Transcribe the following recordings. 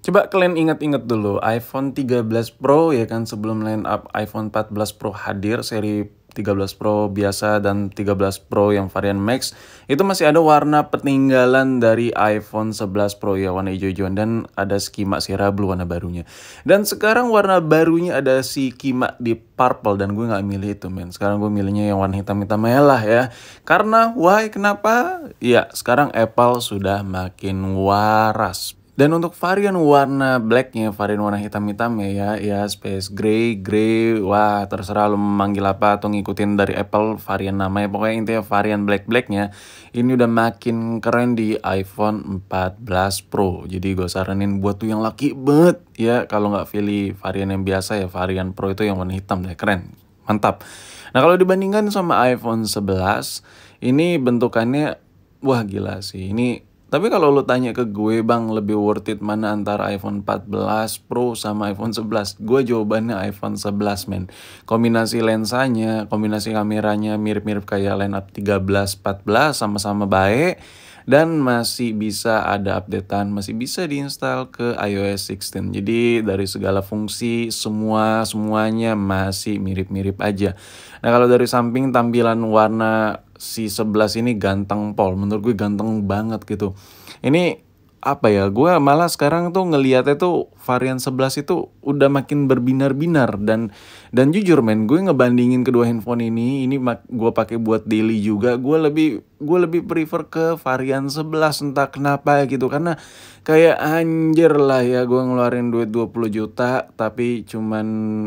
Coba kalian ingat-ingat dulu, iPhone 13 Pro ya kan sebelum line up iPhone 14 Pro hadir, seri 13 Pro biasa dan 13 Pro yang varian Max, itu masih ada warna peninggalan dari iPhone 11 Pro ya, warna hijau-hijauan dan ada skima Sierra Blue warna barunya. Dan sekarang warna barunya ada si Kima di purple dan gue nggak milih itu men. Sekarang gue milihnya yang warna hitam-hitam merah ya. Karena why? Kenapa? Ya, sekarang Apple sudah makin waras. Dan untuk varian warna blacknya, varian warna hitam-hitamnya ya space gray, grey, wah terserah lu memanggil apa atau ngikutin dari Apple varian namanya. Pokoknya intinya varian black-blacknya ini udah makin keren di iPhone 14 Pro. Jadi gue saranin buat tuh yang laki banget ya, kalau nggak pilih varian yang biasa ya varian Pro itu yang warna hitam deh, keren, mantap. Nah kalau dibandingkan sama iPhone 11, ini bentukannya, wah gila sih, ini tapi kalau lu tanya ke gue bang lebih worth it mana antara iPhone 14 Pro sama iPhone 11, gue jawabannya iPhone 11 men. Kombinasi lensanya, kombinasi kameranya mirip-mirip kayak line up 13, 14 sama-sama baik. Dan masih bisa ada updatean, masih bisa diinstal ke iOS 16. Jadi dari segala fungsi semuanya masih mirip-mirip aja. Nah kalau dari samping tampilan warna si 11 ini ganteng pol, menurut gue ganteng banget gitu. Ini apa ya, gue malah sekarang tuh ngeliatnya tuh varian 11 itu udah makin berbinar-binar. Dan jujur men, gue ngebandingin kedua handphone ini gue pakai buat daily juga, gue lebih prefer ke varian 11 entah kenapa gitu. Karena kayak anjir lah ya, gue ngeluarin duit 20 juta tapi cuman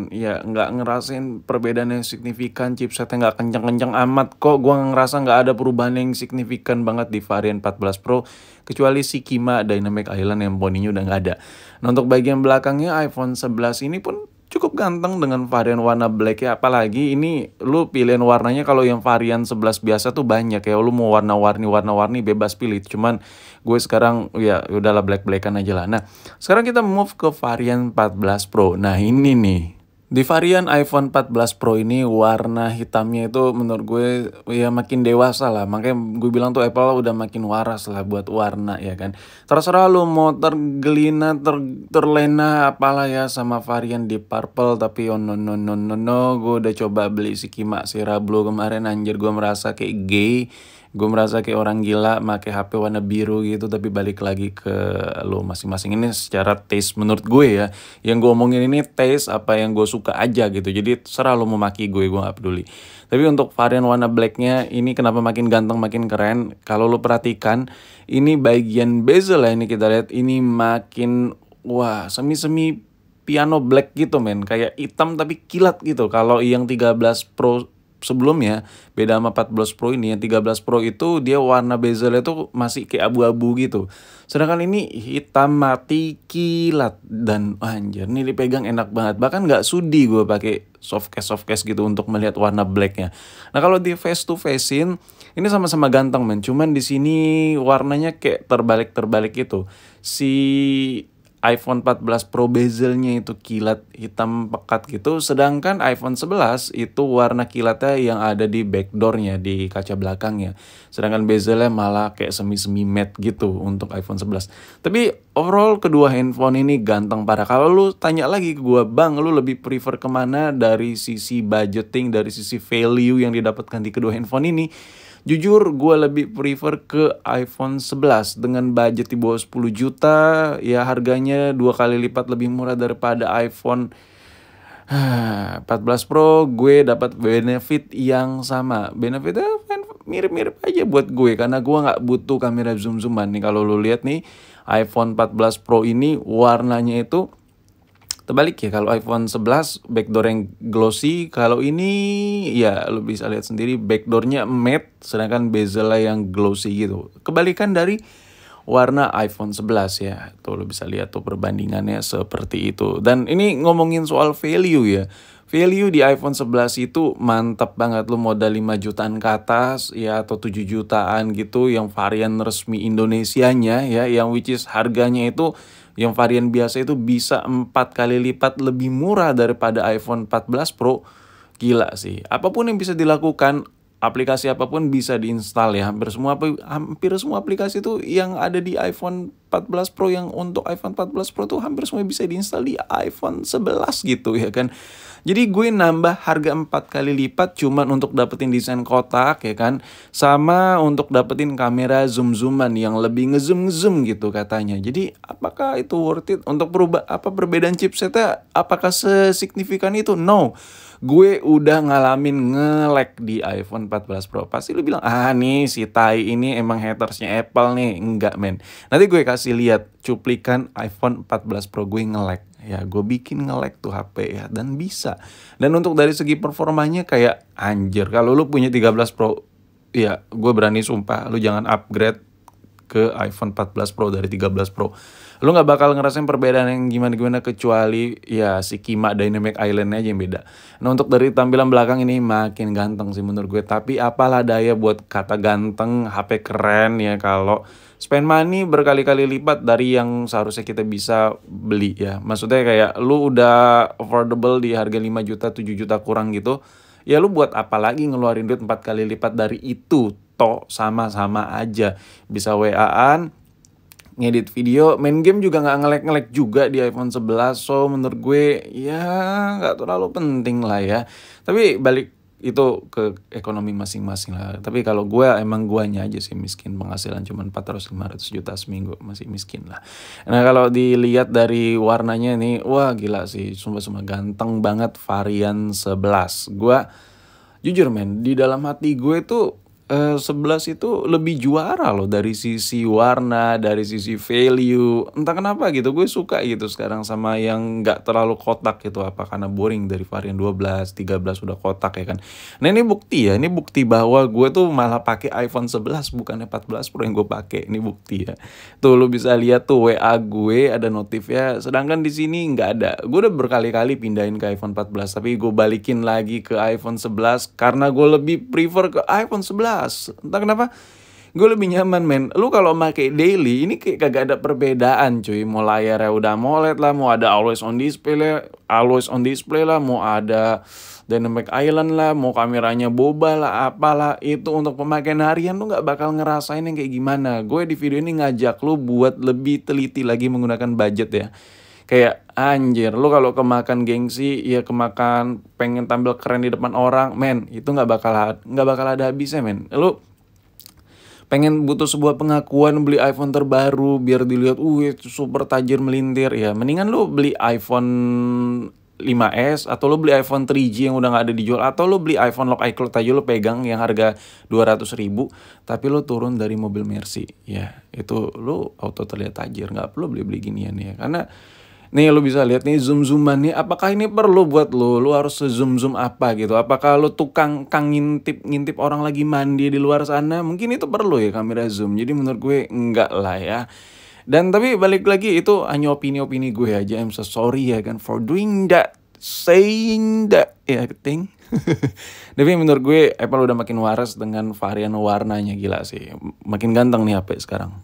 ya nggak ngerasain perbedaan yang signifikan, chipsetnya nggak kenceng-kenceng amat kok. Gue ngerasa nggak ada perubahan yang signifikan banget di varian 14 Pro kecuali si Kima Dynamic Island yang poninya udah nggak ada. Nah untuk bagian belakangnya iPhone 11 ini pun cukup ganteng dengan varian warna black ya. Apalagi ini lu pilihan warnanya, kalau yang varian 11 biasa tuh banyak ya. Lu mau warna-warni bebas pilih. Cuman gue sekarang ya udahlah black-blackan aja lah. Nah sekarang kita move ke varian 14 Pro. Nah ini nih. Di varian iPhone 14 Pro ini warna hitamnya itu menurut gue ya makin dewasa lah. Makanya gue bilang tuh Apple udah makin waras lah buat warna ya kan. Terserah lu mau tergelina, terlena apalah ya sama varian di purple. Tapi oh no, gue udah coba beli si Kima Sierra Blue kemarin, anjir gue merasa kayak gay. Gue merasa kayak orang gila make HP warna biru gitu. Tapi balik lagi ke lo masing-masing, ini secara taste menurut gue ya. Yang gue omongin ini taste apa yang gue suka aja gitu. Jadi serah lo mau maki gue gak peduli. Tapi untuk varian warna blacknya ini kenapa makin ganteng makin keren. Kalau lo perhatikan ini bagian bezel ya, ini kita lihat ini makin wah semi-semi piano black gitu men. Kayak hitam tapi kilat gitu. Kalau yang 13 Pro sebelumnya beda sama 14 Pro ini, yang 13 Pro itu dia warna bezelnya tuh masih kayak abu-abu gitu. Sedangkan ini hitam mati kilat dan anjir nih dipegang enak banget. Bahkan nggak sudi gue pakai soft case gitu untuk melihat warna blacknya. Nah kalau di face to facein ini sama-sama ganteng men. Cuman di sini warnanya kayak terbalik gitu. Si iPhone 14 Pro bezelnya itu kilat hitam pekat gitu. Sedangkan iPhone 11 itu warna kilatnya yang ada di backdoornya, di kaca belakangnya. Sedangkan bezelnya malah kayak semi-semi matte gitu untuk iPhone 11. Tapi overall kedua handphone ini ganteng parah. Kalau lu tanya lagi ke gue, bang lu lebih prefer kemana dari sisi budgeting, dari sisi value yang didapatkan di kedua handphone ini? Jujur gue lebih prefer ke iPhone 11 dengan budget di bawah 10 juta. Ya harganya 2 kali lipat lebih murah daripada iPhone 14 Pro. Gue dapat benefit yang sama. Benefitnya mirip-mirip aja buat gue. Karena gue gak butuh kamera zoom-zooman nih. Kalau lu lihat nih iPhone 14 Pro ini warnanya itu terbalik ya. Kalau iPhone 11 backdoor yang glossy, kalau ini ya lu bisa lihat sendiri backdoornya matte, sedangkan bezelnya yang glossy gitu. Kebalikan dari warna iPhone 11 ya. Tuh lu bisa lihat tuh perbandingannya seperti itu. Dan ini ngomongin soal value ya. Value di iPhone 11 itu mantap banget. Lu modal 5 jutaan ke atas ya, atau 7 jutaan gitu yang varian resmi Indonesianya ya, yang which is harganya itu yang varian biasa itu bisa 4 kali lipat lebih murah daripada iPhone 14 Pro. Gila sih. Apapun yang bisa dilakukan, aplikasi apapun bisa diinstal ya. Hampir semua aplikasi itu yang ada di iPhone 14 Pro yang untuk iPhone 14 Pro tuh hampir semua bisa diinstal di iPhone 11 gitu ya kan. Jadi gue nambah harga 4 kali lipat cuman untuk dapetin desain kotak ya kan. Sama untuk dapetin kamera zoom-zooman yang lebih ngezoom-ngezoom gitu katanya. Jadi apakah itu worth it? Untuk perbedaan chipsetnya apakah sesignifikan itu? No. Gue udah ngalamin nge-lag di iPhone 14 Pro. Pasti lu bilang, ah nih si Tai ini emang hatersnya Apple nih. Enggak men. Nanti gue kasih lihat cuplikan iPhone 14 Pro gue nge-lag. Ya gue bikin nge-lag tuh HP ya. Dan bisa. Dan untuk dari segi performanya kayak anjir. Kalau lu punya 13 Pro, ya gue berani sumpah lu jangan upgrade ke iPhone 14 Pro dari 13 Pro. Lu gak bakal ngerasain perbedaan yang gimana-gimana kecuali ya si Kima Dynamic Island aja yang beda. Nah untuk dari tampilan belakang ini makin ganteng sih menurut gue. Tapi apalah daya buat kata ganteng, HP keren ya kalau spend money berkali-kali lipat dari yang seharusnya kita bisa beli ya. Maksudnya kayak lu udah affordable di harga 5 juta, 7 juta kurang gitu. Ya lu buat apa lagi ngeluarin duit 4 kali lipat dari itu? Toh sama-sama aja. Bisa WA-an, ngedit video, main game juga nggak nge-lag juga di iPhone 11. So menurut gue ya nggak terlalu penting lah ya. Tapi balik itu ke ekonomi masing-masing lah. Tapi kalau gue emang guanya aja sih miskin, penghasilan cuma 400-500 juta seminggu, masih miskin lah. Nah kalau dilihat dari warnanya nih, wah gila sih, sumpah-sumpah ganteng banget varian 11. Gue jujur men, di dalam hati gue tuh 11 itu lebih juara loh dari sisi warna, dari sisi value. Entah kenapa gitu, gue suka gitu sekarang sama yang gak terlalu kotak gitu. Apa karena boring dari varian 12, 13 udah kotak ya kan. Nah ini bukti ya, ini bukti bahwa gue tuh malah pakai iPhone 11 bukannya 14 Pro yang gue pakai. Ini bukti ya. Tuh lu bisa lihat tuh WA gue ada notifnya, sedangkan di sini nggak ada. Gue udah berkali-kali pindahin ke iPhone 14, tapi gue balikin lagi ke iPhone 11 karena gue lebih prefer ke iPhone 11. Entah kenapa gue lebih nyaman men. Lu kalau pakai daily ini kayak kagak ada perbedaan cuy. Mau layarnya udah AMOLED lah, mau ada always on display lah, mau ada Dynamic Island lah, mau kameranya boba lah, apalah. Itu untuk pemakaian harian lu gak bakal ngerasain yang kayak gimana. Gue di video ini ngajak lu buat lebih teliti lagi menggunakan budget ya. Kayak anjir, lu kalau kemakan gengsi, ya kemakan pengen tampil keren di depan orang, men, itu nggak bakal ada habisnya, men. Lu pengen butuh sebuah pengakuan beli iPhone terbaru biar dilihat, itu super tajir melintir ya. Mendingan lu beli iPhone 5S atau lu beli iPhone 3G yang udah nggak ada dijual, atau lu beli iPhone lock iCloud aja lu pegang yang harga 200.000 tapi lu turun dari mobil Mercy ya, itu lu auto terlihat tajir. Nggak perlu beli ginian ya, karena nih lu bisa lihat nih zoom-zooman nih, apakah ini perlu buat lu harus zoom apa gitu? Apakah lu tukang ngintip orang lagi mandi di luar sana? Mungkin itu perlu ya kamera zoom. Jadi menurut gue enggak lah ya. Dan tapi balik lagi itu hanya opini-opini gue aja. I'm so sorry ya kan for doing that, saying that ya thing. Tapi menurut gue Apple udah makin waras dengan varian warnanya, gila sih. Makin ganteng nih HP sekarang.